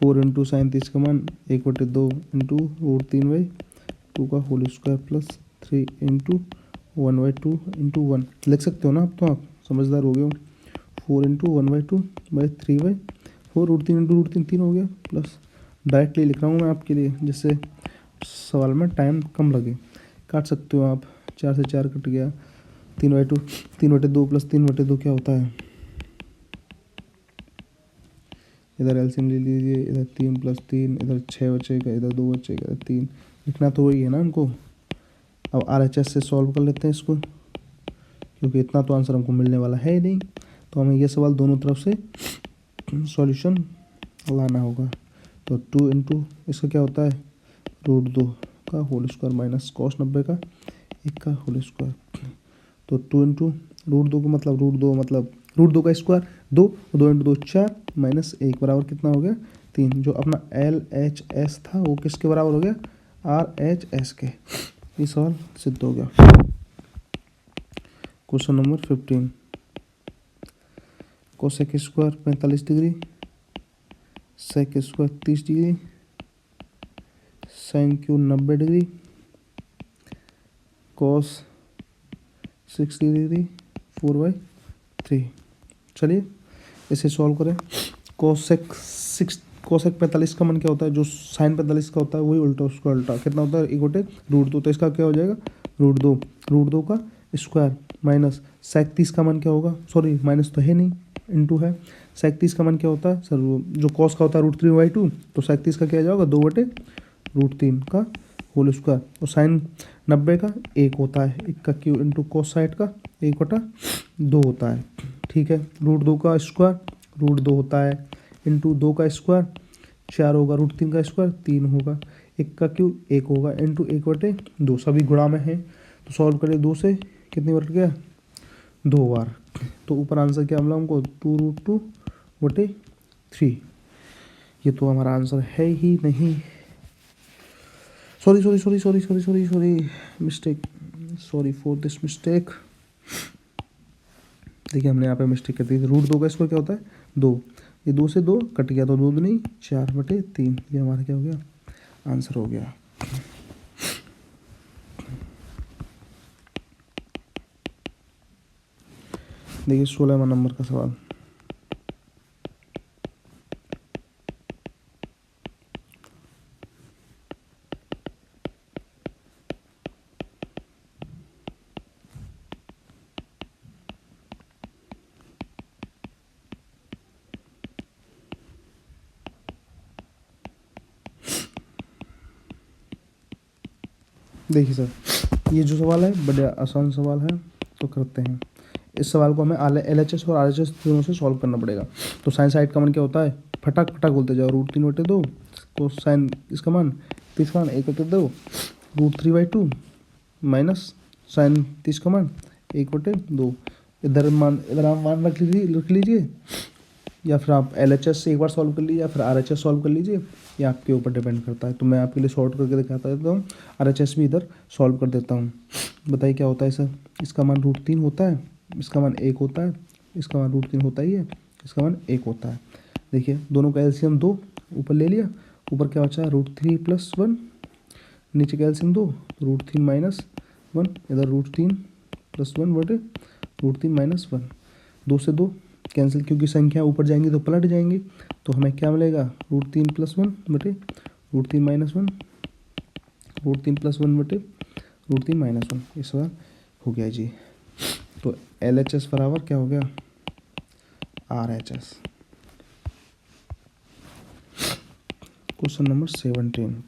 4 इंटू साइन 30 का मान 1/2 इंटू √3/2 का whole square plus 3 into 1/2 into 1 लिख सकते हो ना आप, तो आप समझदार हो गए हो। 4 इंटू 1/2/3/4 √3 इंटू √3 3 हो गया, प्लस डायरेक्टली लिख रहा हूँ मैं आपके लिए, जिससे सवाल में टाइम कम लगे। काट सकते हो आप, 4 से 4 कट गया, 3/2 3/2 प्लस 3/2 क्या होता है, इधर एलसीएम ले लीजिए, इधर 3 प्लस 3, इधर 6 बचेगा, इधर 2 बचेगा, इधर 3, लिखना तो वही है ना हमको। अब आरएचएस से सॉल्व कर लेते हैं इसको, क्योंकि इतना तो आंसर हमको मिलने वाला है ही नहीं, तो हमें ये सवाल दोनों तरफ से सॉल्यूशन लाना होगा। तो 2 इंटू इसका क्या होता है, √2 का होल स्क्वायर माइनस cos 90 का 1 का होल स्क्वायर। तो 2 इंटू √2 को मतलब √2 का स्क्वायर 2, 2 इंटू 2 4 माइनस 1 बराबर कितना हो गया, 3। जो अपना LHS था वो किसके बराबर हो गया, RHS के। ये सवाल सिद्ध हो गया। Question number 15, cosec square 45 degree, sec square 30 degree, sine cube 90 degree, cos 60 degree 4/3। चलिए इसे सॉल्व करें। कोसेक 45 का मान क्या होता है, जो साइन 45 का होता है वही उल्टा, उसका उल्टा कितना होता है, 1/√2। तो इसका क्या हो जाएगा, √2 का स्क्वायर माइनस सेक 30 का मान क्या होगा, सॉरी माइनस तो है नहीं, इंटू है। सेक 30 का मान क्या होता है सर, जो कॉस का होता है √3/2, तो सेक 30 का क्या जाएगा, 2/√3 का होल स्क्वायर, और साइन 90 का 1 होता है, 1 का क्यू इंटू कॉस 60 का 1/2 होता है। ठीक है, √2 का स्क्वायर √2 होता है, इंटू 2 का स्क्वायर 4 होगा, √3 का स्क्वायर 3 होगा, 1 का क्यू 1 होगा, इंटू 1/2 सभी गुणा में है। तो सॉल्व करें, 2 से कितनी बार गया, 2 बार। तो ऊपर आंसर क्या मिला हमको, 2√2/3। ये तो हमारा आंसर है ही नहीं, sorry mistake, sorry for this mistake. देखिए हमने यहाँ पे मिस्टेक कर दी थी। √2 का स्क्वायर क्या होता है, 2, ये 2 से 2 कट गया, तो 2 दूनी 4/3। ये हमारा क्या हो गया, आंसर हो गया। देखिए 16वां नंबर का सवाल, देखिए सर ये जो सवाल है बड़ा आसान सवाल है, तो करते हैं। इस सवाल को हमें LHS और RHS दोनों से सॉल्व करना पड़ेगा। तो साइन साइड का मान क्या होता है, फटाक फटाक बोलते जाओ, √3/2, तो साइन इसका मान 30 का मान 1/2 √3/2 माइनस साइन 30 का मान 1/2। इधर आप मान रख लीजिए, या फिर आप LHS से एक बार सॉल्व कर लीजिए, या फिर RHS सॉल्व कर लीजिए, ये आपके ऊपर डिपेंड करता है। तो मैं आपके लिए शॉर्ट करके दिखाता देता हूँ, RHS भी इधर सॉल्व कर देता हूँ। बताइए क्या होता है सर, इसका मान √3 होता है, इसका मान 1 होता है, इसका मान √3 होता ही है, इसका मान 1 होता है। देखिए दोनों का एलसीएम 2 ऊपर ले लिया, ऊपर क्या बचा, √3 + 1, नीचे का एलसीएम 2, √3 - 1, इधर √3 + 1/√3 - 1, 2 से 2 कैंसिल, क्योंकि संख्या ऊपर जाएंगी तो पलट जाएंगी। तो हमें क्या मिलेगा, √3 + 1 बटे √3 - 1, √3 + 1 बटे √3 - 1। इस बार हो गया जी। तो LHS बराबर क्या हो गया, RHS। Question number 17,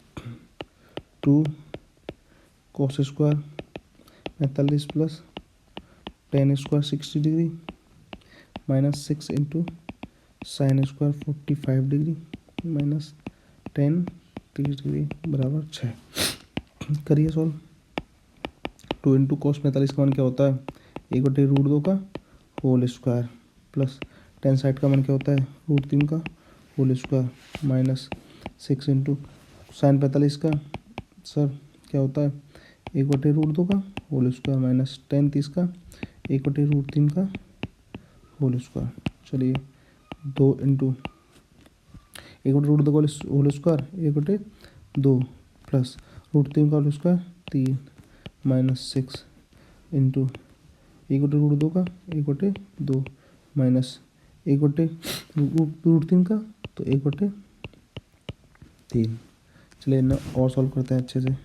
2 cos square 45 + tan square 60 degree -6 × sin square 45 degree -tan 30 degree बराबर 6। करिए सॉल्व। 2 × cos 45 का मान क्या होता है, 1/√2 का होल स्क्वायर प्लस tan साइड का मान क्या होता है, √3 का होल स्क्वायर -6 × sin 45 का सर क्या होता है, 1/√2 का होल स्क्वायर माइनस tan 30 का 1/√3 का होल स्क्वायर। चलिए 2 × 1/√2 का होल स्क्वायर 1/2 प्लस √3 का होल स्क्वायर 3 -6 × 1/√2 का 1/2 माइनस 1/√3 का तो 1/3। चलिए ना और सॉल्व करते हैं अच्छे से।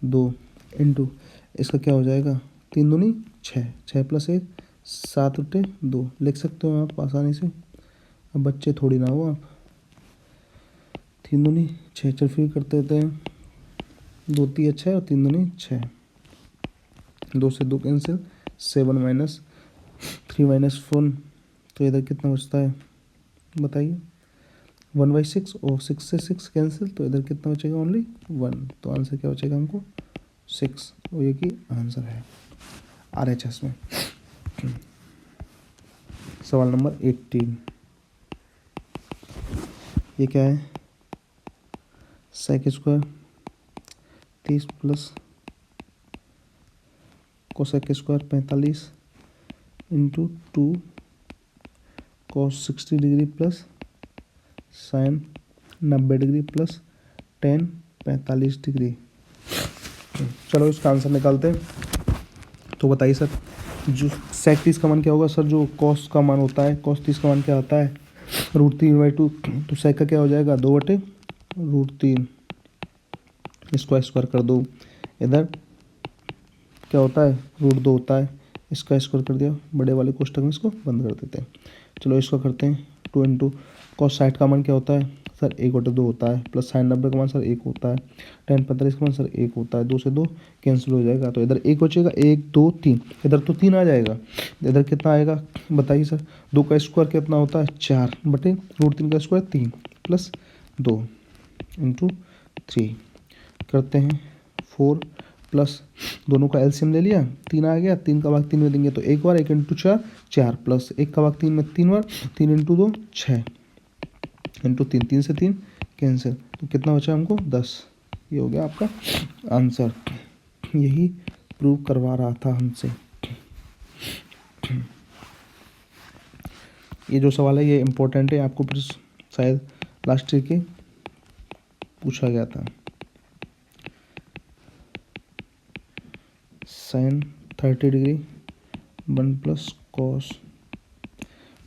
2 × इसका क्या हो जाएगा, 3 दूनी 6, 6 + 1 7/2 लिख सकते हो आप आसानी से। अब बच्चे थोड़ी ना हो आप। 3 दूनी 6, चल फिर करते रहते हैं। 2 × 3 = 6 और 3 दूनी 6, 2 से 2 कैंसिल, 7 - 3 - 1 तो इधर कितना बचता है बताइए, 1/6 और 6 से 6 कैंसिल तो इधर कितना बचेगा, ओनली 1। तो आंसर क्या बचेगा हमको 6, और ये की आंसर है RHS में। सवाल नंबर 18, ये क्या है, sec square 30 + cosec square 45 × 2 cos 60 degree plus sin 90 degree plus tan 45 degree. चलो इसका आंसर निकालते हैं। तो बताइए सर, जो sec 30 का मान क्या होगा सर, जो cos का मान होता है, cos 30 का मान क्या आता है, √3/2। तो sec का क्या हो जाएगा, 2/√3, इसको स्क्वायर कर दो। इधर क्या होता है, √2 होता है, इसका स्क्वायर कर दिया, बड़े वाले कोष्टक में इसको बंद कर देते हैं। चलो इसको करते हैं। 2 × cos 60 का मान क्या होता है सर, 1/2 होता है, प्लस sin 90 का मान सर 1 होता है, tan 45 का मान सर 1 होता है। 2 से 2 कैंसिल हो जाएगा, तो इधर 1 बचेगा, 1 2 3, इधर तो 3 आ जाएगा। इधर कितना आएगा बताइए सर, 2 का स्क्वायर कितना होता है, 4/√3 का स्क्वायर 3 प्लस 2 × 3 करते हैं 4 प्लस दोनों का एलसीएम ले लिया, 3 आ गया, 3 का भाग 3 में देंगे तो एक बार, 1 × 4 4 प्लस 1 का भाग 3 में 3 बार, 3 × 2 6 × 3 3 से 3 कैंसिल, तो कितना बचा हमको 10। ये हो गया आपका आंसर। यही प्रूव करवा रहा था हमसे। ये जो सवाल है ये इम्पोर्टेंट है, आपको फिर शायद लास्ट ईयर के पूछा गया था। sin 30 degree 1 plus cos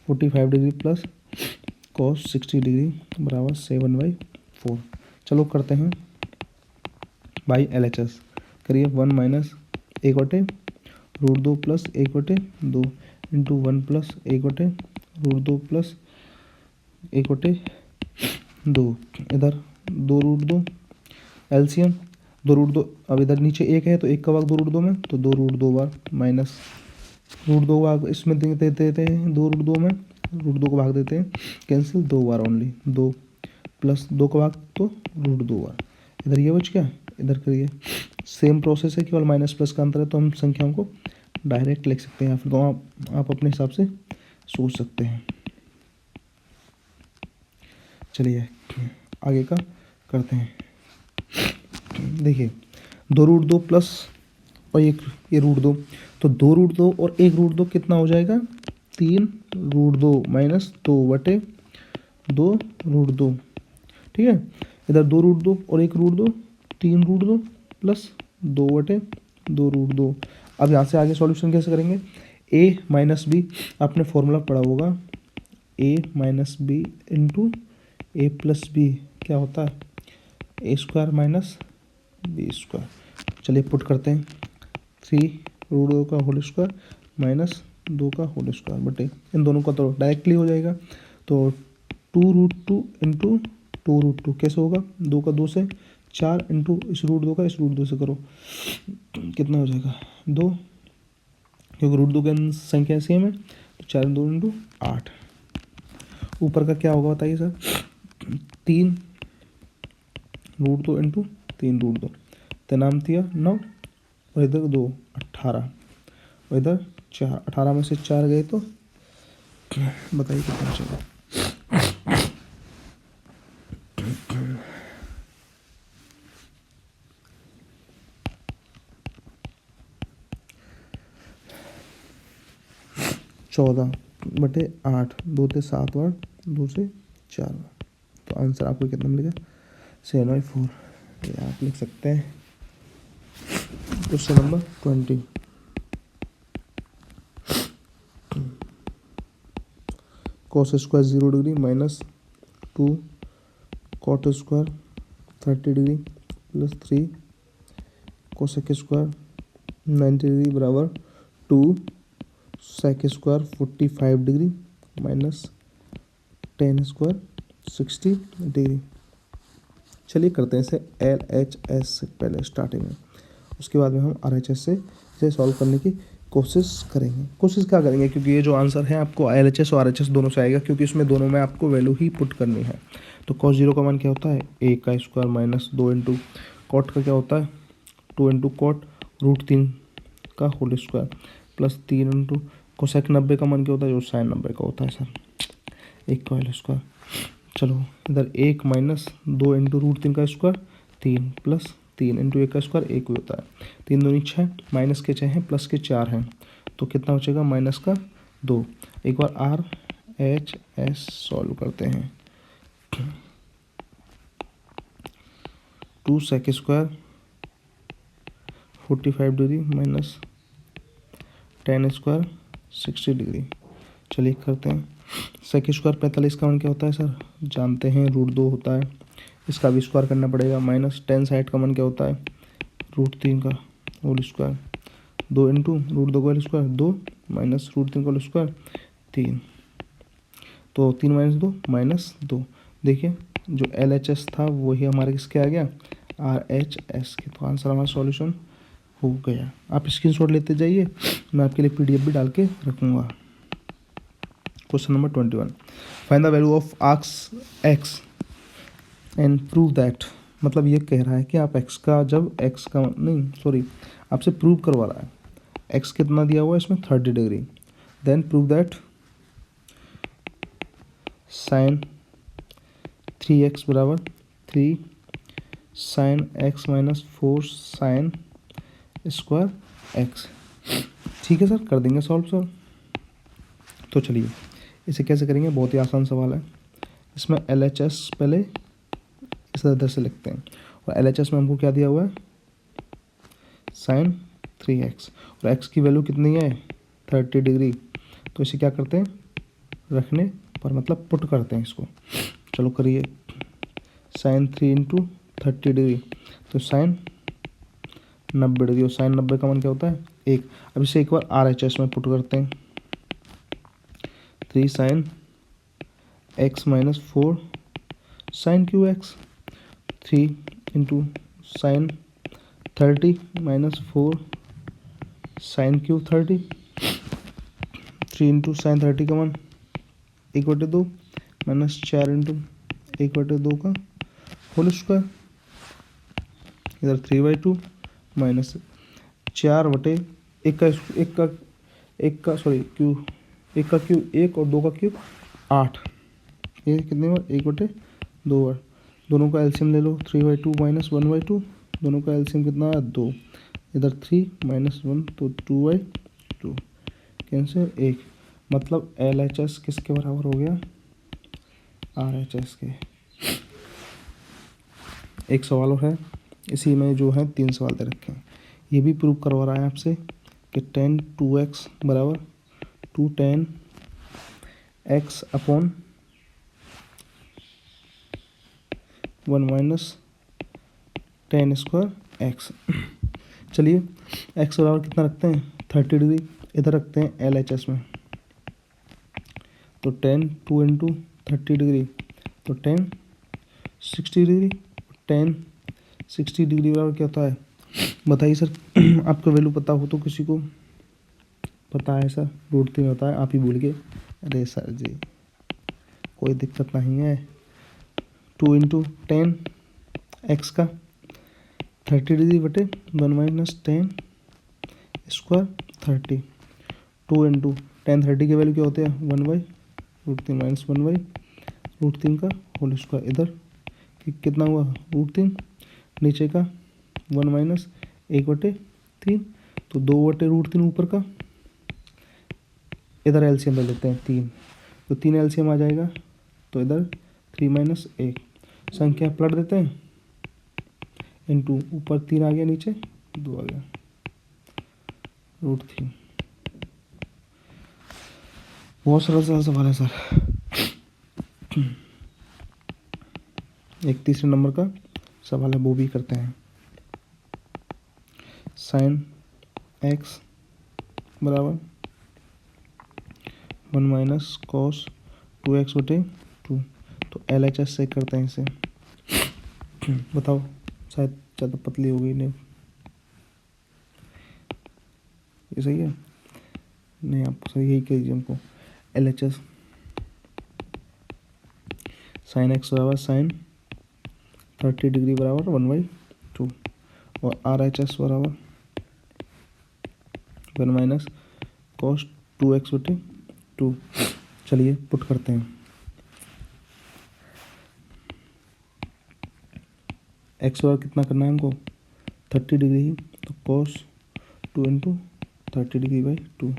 45 degree plus cos 60 degree बराबर 7/4। चलो करते हैं बाई LHS। करिए 1 - 1/√2 प्लस 1/2 इंटू 1 प्लस 1/√2 प्लस 1/2। इधर 2√2 एलसीएम 2√2। अब इधर नीचे 1 है तो 1 का भाग 2√2 में, तो 2√2 बार माइनस √2 भाग इसमें देते हैं, 2√2 में √2 को भाग देते हैं, कैंसिल 2 बार ओनली, 2 प्लस 2 का भाग तो √2 बार। इधर ये बच गया, इधर करिए सेम प्रोसेस है, केवल माइनस प्लस का अंतर है, तो हम संख्याओं को डायरेक्ट लिख सकते हैं या फिर तो आप अपने हिसाब से सोच सकते हैं। चलिए आगे का करते हैं। देखिए 2√2 प्लस और ये √2, तो 2√2 और 1√2 कितना हो जाएगा, 3√2 माइनस 2/2 ठीक है। इधर 2√2 और 1√2 3√2 प्लस 2/2 √2। अब यहाँ से आगे सॉल्यूशन कैसे करेंगे, ए माइनस बी, आपने फॉर्मूला पढ़ा होगा, ए माइनस बी इंटू ए प्लस बी क्या होता है, ए स्क्वायर माइनस बी स्क्वायर। चलिए पुट करते हैं, 3√2 का होल स्क्वायर माइनस 2 का होल स्क्वायर बटे इन दोनों का तो डायरेक्टली हो जाएगा, तो 2√2 इंटू 2√2 कैसे होगा, 2 का 2 से 4 इंटू इस √2 का इस √2 से करो, कितना हो जाएगा 2, क्योंकि √2 की संख्या सेम है, तो 4 2 इंटू 8। ऊपर का क्या होगा बताइए सर, 3√2 इंटू 3√2, तनाम दिया 9 और इधर 2 18 और इधर 4, 18 में से 4 गए तो बताइए कितना बचेगा। चौदह बटे 8, 2 से 7 बार, 2 से 4 बार, तो आंसर आपको कितना मिलेगा 7/4। ये आप लिख सकते हैं। Question number 20, cos square 0 degree minus 2 cot square 30 degree plus 3 cosec square 90 degree बराबर 2 sec square 45 degree minus 10 square 60 degree. चलिए करते हैं इसे LHS से पहले स्टार्टिंग में, उसके बाद में हम RHS से इसे सॉल्व करने की कोशिश करेंगे। कोशिश क्या करेंगे, क्योंकि ये जो आंसर है आपको LHS और RHS दोनों से आएगा, क्योंकि इसमें दोनों में आपको वैल्यू ही पुट करनी है। तो cos 0 का मान क्या होता है, a का स्क्वायर माइनस 2 इंटू कॉट का क्या होता है 2 इंटू कॉट √3 का whole square plus 3 into cosec 90 का मान क्या होता है, जो साइन 90 का होता है सर, 1 का होल स्क्वायर। चलो इधर 1 माइनस 2 इंटू √3 का स्क्वायर 3 प्लस 3 इंटू 1 का स्क्वायर 1 ही होता है, 3 दूनी 6, माइनस के 6 हैं प्लस के 4 हैं, तो कितना बचेगा माइनस का 2। एक बार RHS सॉल्व करते हैं, 2 sec square 45 degree minus 10 square 60 degree. चलिए करते हैं, सेक स्क्वायर 45 का मान क्या होता है सर, जानते हैं √2 होता है, इसका भी स्क्वायर करना पड़ेगा, माइनस 10 साइड का मान क्या होता है √3 का होल स्क्वायर, 2 इंटू √2 का होल स्क्वायर 2 माइनस √3 का होल स्क्वायर 3, तो 3 माइनस 2 माइनस 2। देखिए जो LHS था वही हमारे किसके आ गया RHS के, तो आंसर हमारा सॉल्यूशन हो गया। आप स्क्रीनशॉट लेते जाइए, मैं आपके लिए PDF भी डाल के रखूँगा। Question number 21, find the value of arcs x and prove that, मतलब ये कह रहा है कि आप x का जब x का नहीं सॉरी आपसे प्रूव करवा रहा है, x कितना दिया हुआ है इसमें 30 degree, then prove that sine 3x बराबर 3 sign x minus 4 sine square x। ठीक है सर, कर देंगे सॉल्व सर। तो चलिए इसे कैसे करेंगे, बहुत ही आसान सवाल है। इसमें LHS पहले इस तरह से लिखते हैं, और LHS में हमको क्या दिया हुआ है साइन 3x, और x की वैल्यू कितनी है 30 डिग्री, तो इसे क्या करते हैं रखने पर मतलब पुट करते हैं इसको। चलो करिए, साइन 3 इंटू 30 डिग्री, तो साइन 90 डिग्री, और साइन 90 का मान क्या होता है 1। अब इसे एक बार RHS में पुट करते हैं, 3 sign x minus 4 sine cube x, 3 into sine 30 minus 4 sine cube 30, 3 into sine 30 का मान 1/2 माइनस 4 इंटू 1/2 का होल स्क्वायर, इधर 3/2 माइनस 4/1 का क्यूब 1 और 2 का क्यूब 8, ये कितने बार 1/2 बार, दोनों का एलसीएम ले लो, 3/2 माइनस 1/2, दोनों का एलसीएम कितना है 2, इधर 3 माइनस 1 तो 2/2 कैंसिल 1, मतलब LHS किसके बराबर हो गया RHS के। एक सवाल और है, इसी में जो है 3 सवाल दे रखे हैं, ये भी प्रूव करवा रहा है आपसे कि tan 2x बराबर two tan x upon 1 minus tan square x. चलिए एक्स बराबर कितना रखते हैं 30 डिग्री, इधर रखते हैं LHS में, तो 10 2 इंटू 30 डिग्री तो 10 60 डिग्री। 10 60 डिग्री बराबर क्या होता है बताइए सर। आपको वैल्यू पता हो तो किसी को पता है सर, √3 होता है, आप ही भूल गए। अरे सर जी कोई दिक्कत नहीं है। 2 इंटू 10 एक्स का 30 डिग्री बटे 1 माइनस 10 स्क्वायर 30। 2 इंटू 10 30 के वैल्यू क्या होते हैं 1/√3 माइनस 1/√3 का होल स्क्वायर। इधर कितना हुआ √3, नीचे का 1 माइनस 1/3, तो 2/√3 ऊपर का। इधर एलसीएम ले लेते हैं 3, तो 3 एलसीएम आ जाएगा, तो इधर 3 माइनस 1 संख्या पलट देते हैं इंटू ऊपर 3 आ गया, नीचे 2 आ गया √3। बहुत सरल सा सवाल है सर। एक तीसरे नंबर का सवाल है, वो भी करते हैं। साइन एक्स बराबर 1 माइनस कॉस 2x/2, तो LHS से करते हैं इसे। बताओ, शायद ज़्यादा पतली हो गई नहीं, ये सही है नहीं, आप सही यही कीजिए हमको। LHS साइन एक्स बराबर साइन 30 डिग्री बराबर 1/2, और RHS बराबर 1 माइनस कॉस 2x/2। चलिए पुट करते हैं। एक्स बराबर कितना करना है हमको 30 डिग्री ही, तो कॉस 2 इंटू 30 डिग्री बाई 2,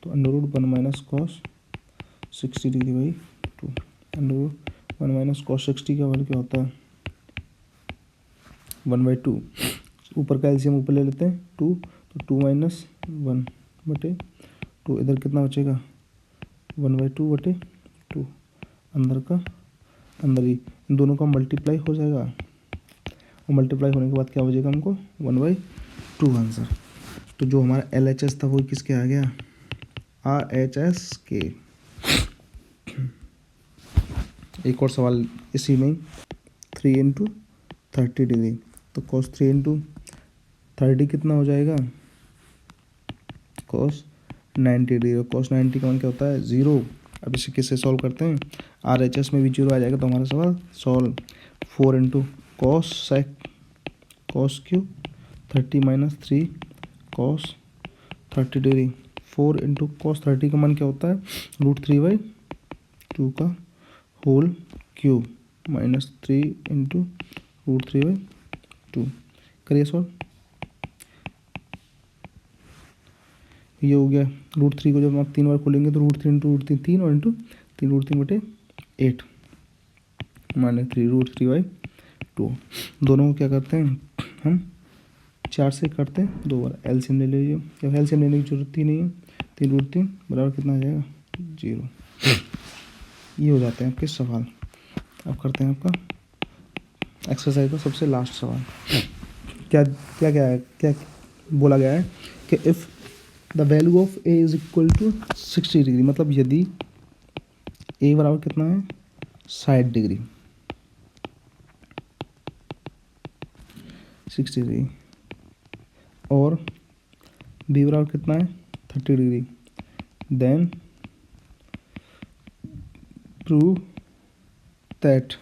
तो √1 minus cos 60 degree by 2। √1 minus cos 60 का वैल्यू क्या होता है 1/2। ऊपर का एलसीएम ऊपर ले लेते हैं 2, तो 2 माइनस 1/2। इधर कितना बचेगा 1/2/2, अंदर का अंदर ही, इन दोनों का मल्टीप्लाई हो जाएगा, और मल्टीप्लाई होने के बाद क्या बचेगा हमको 1/2 आंसर। तो जो हमारा LHS था वो किसके आ गया RHS के। एक और सवाल इसी में 3 इंटू 30 डिग्री, तो cos 3 इंटू 30 कितना हो जाएगा cos 90 डिग्री, और cos 90 का मान क्या होता है 0। अब इसे किससे सॉल्व करते हैं, RHS में भी 0 आ जाएगा, तो हमारा सवाल solve. 4 into cos cube 30 minus 3 cos 30 degree. 4 into cos 30 का मान क्या होता है √3/2 का होल क्यूब माइनस 3 इंटू √3/2। करिए सॉल्व। ये हो गया √3 को जब आप 3 बार खोलेंगे तो √3 इंटू √3 3, और इंटू 3 √3/8 माइनस 3 √3/2। दोनों को क्या करते हैं हम 4 से करते हैं 2 बार, एलसीएम ले लीजिए। जब एलसीएम लेने की जरूरत ही नहीं है, 3 √3 बराबर कितना आ जाएगा 0। ये हो जाते हैं आपके सवाल। अब करते हैं आपका एक्सरसाइज का सबसे लास्ट सवाल। क्या क्या क्या है, क्या बोला गया है कि if the value of a is equal to 60 degree, मतलब यदि a बराबर कितना है 60 डिग्री, 60 डिग्री, और b बराबर कितना है 30 degree, then prove that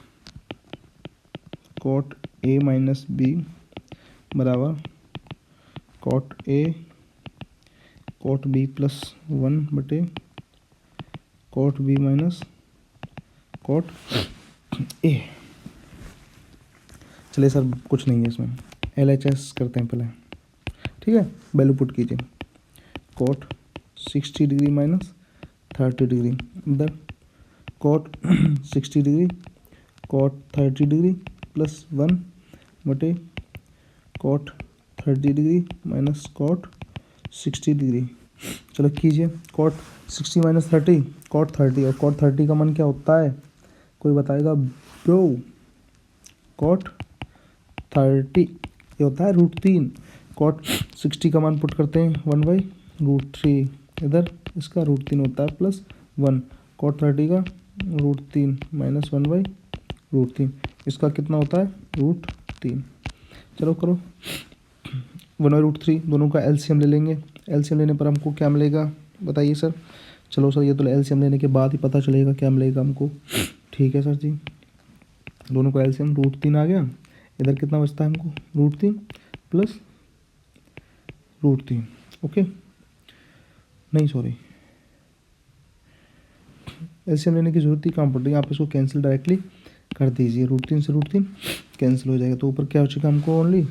cot a minus b बराबर cot a cot b plus 1 बटे cot b minus cot a। चलिए सर कुछ नहीं है इसमें, LHS करते हैं पहले, ठीक है। वैल्यू पुट कीजिए cot 60 डिग्री माइनस 30 डिग्री, इधर cot 60 degree cot 30 degree plus 1 बटे cot 30 degree minus cot 60 degree. चलो कीजिए। कॉट 60 माइनस 30, कॉट 30, और कॉट 30 का मान क्या होता है, कोई बताएगा ब्रो? कॉट 30 ये होता है √3। कॉट 60 का मान पुट करते हैं 1/√3, इधर इसका √3 होता है +1। कॉट 30 का √3 माइनस 1/√3, इसका कितना होता है √3। चलो करो 1/√3, दोनों का एलसीएम ले लेंगे। एलसीएम लेने पर हमको क्या मिलेगा बताइए सर? चलो सर ये तो एलसीएम लेने के बाद ही पता चलेगा क्या मिलेगा हमको। ठीक है सर जी, दोनों का एलसीएम √3 आ गया। इधर कितना बचता है हमको √3 प्लस √3। ओके नहीं सॉरी, एलसीएम लेने की जरूरत ही कहाँ पड़ रही है, आप इसको कैंसिल डायरेक्टली कर दीजिए। √3 से √3 कैंसिल हो जाएगा, तो ऊपर क्या हो चुका हमको ओनली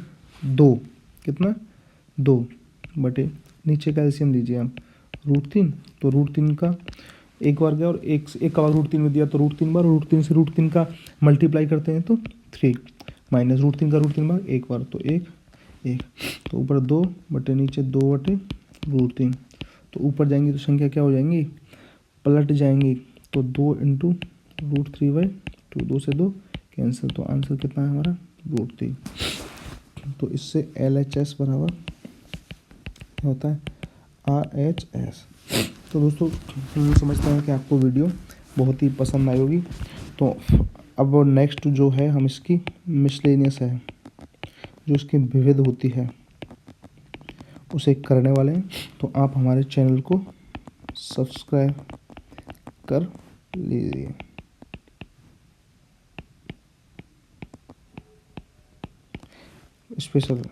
2, कितना 2 बटे नीचे का एलसीएम लीजिए आप √3, तो √3 का एक बार गया और एक का बार √3 में दिया तो √3 बार, √3 से √3 का मल्टीप्लाई करते हैं तो 3, माइनस √3 का √3 बार एक बार तो 1 1, तो ऊपर 2 बटे नीचे 2 बटे √3, तो ऊपर जाएंगी तो संख्या क्या हो जाएंगी पलट जाएंगी, तो 2 इंटू √3/2, 2 से 2 कैंसिल, तो आंसर कितना है हमारा √3। तो इससे LHS बराबर क्या होता है RHS। तो दोस्तों हम समझते हैं कि आपको वीडियो बहुत ही पसंद आई होगी। तो अब नेक्स्ट जो है हम इसकी मिसलेनियस है, जो इसकी विविध होती है उसे करने वाले हैं। तो आप हमारे चैनल को सब्सक्राइब कर लीजिए। स्पेशल